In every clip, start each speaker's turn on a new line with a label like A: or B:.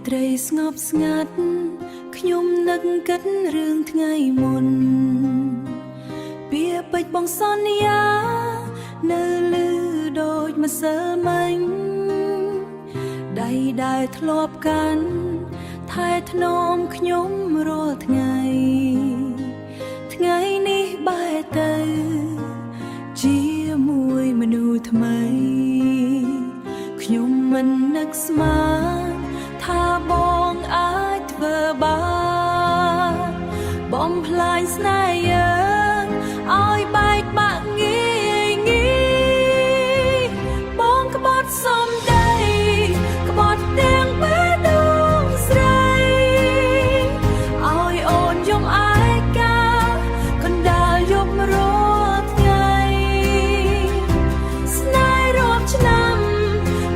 A: ត្រីស្ងប់ស្ងាត់ខ្ញុំនឹកគិតរឿងថ្ងៃមុនពាក្យពេចន៍បងសន្យានៅលឺដូចម្សិលមិញដៃដែលធ្លាប់កាន់ថែថ្នមខ្ញុំរាល់ថ្ងៃថ្ងៃនេះបែរទៅជាមួយមនុស្សថ្មីខ្ញុំមិននឹកស្មានថាបងអាចធ្វើបានបំផ្លាញស្នេហ៍យើងឲ្យបែកបាក់ងាយងាយបងក្បត់សំដីក្បត់ទាំងបេះដូងស្រីឲ្យអូនយំឯកាកណ្ដាលយប់រាល់ថ្ងៃស្នេហ៍រាប់ឆ្នាំ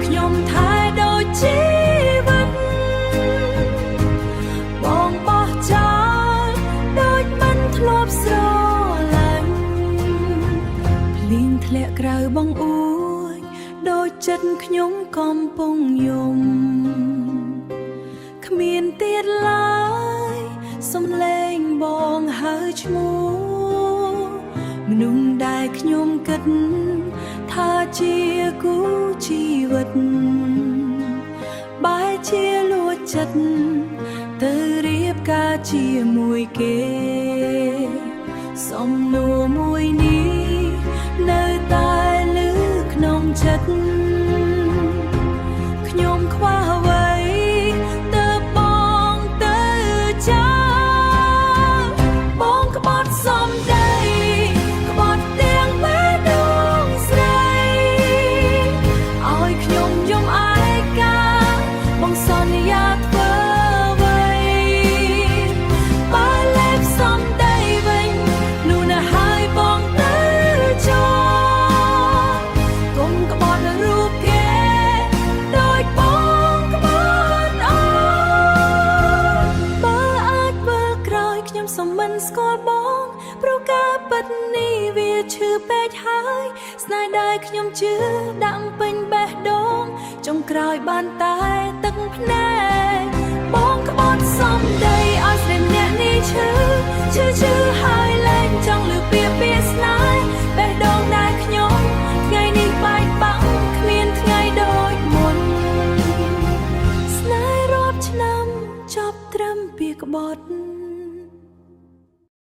A: ខ្ញុំថែដូចជីវិតបងបោះចោលដូចមិនធ្លាប់ស្រឡាញ់ភ្លៀងធ្លាក់ក្រៅបងអួយដូចចិត្តខ្ញុំកំពុងយំគ្មានទៀតឡើយសំឡេងបងហៅឈ្មោះមនុស្សដែលខ្ញុំគិតថាជាគូជីវិតបែរជាលួចចិត្តទៅរៀបការជាមួយគេសំណួរមួយនេះនៅតែលឺក្នុងចិត្តខ្ញុំខ្វះអ្វីទើបបងទៅចាបងក្បត់សំដីក្បត់ទាំងបេះដូងស្រីឲ្យខ្ញុំយំឯកាបងសន្យាធ្វើអ្វីបើលេបសំដីវិញនោះណាហើយបងទៅចោលកុំក្បត់រូបគេដូចបងក្បត់អូនបើអាចធ្វើក្រោយខ្ញុំសុំមិនស្គាល់បងព្រោះការពិតនេះវាឈឺពេកហើយស្នេហ៍ដែលខ្ញុំជឿដាក់ពេញបេះដូងចុងក្រោយបានតែទឹកភ្នែកបងក្បត់សំដីឲ្យស្រីម្នាក់នេះឈឺហើយលែងចង់លឺពាក្យស្នេហ៍បេះដូងដែលខ្ញុំថ្ងៃនេះបែកបាក់គ្មានថ្ងៃដូចមុនស្នេហ៍រាប់ឆ្នាំចប់ត្រឹមពាក្យក្បត់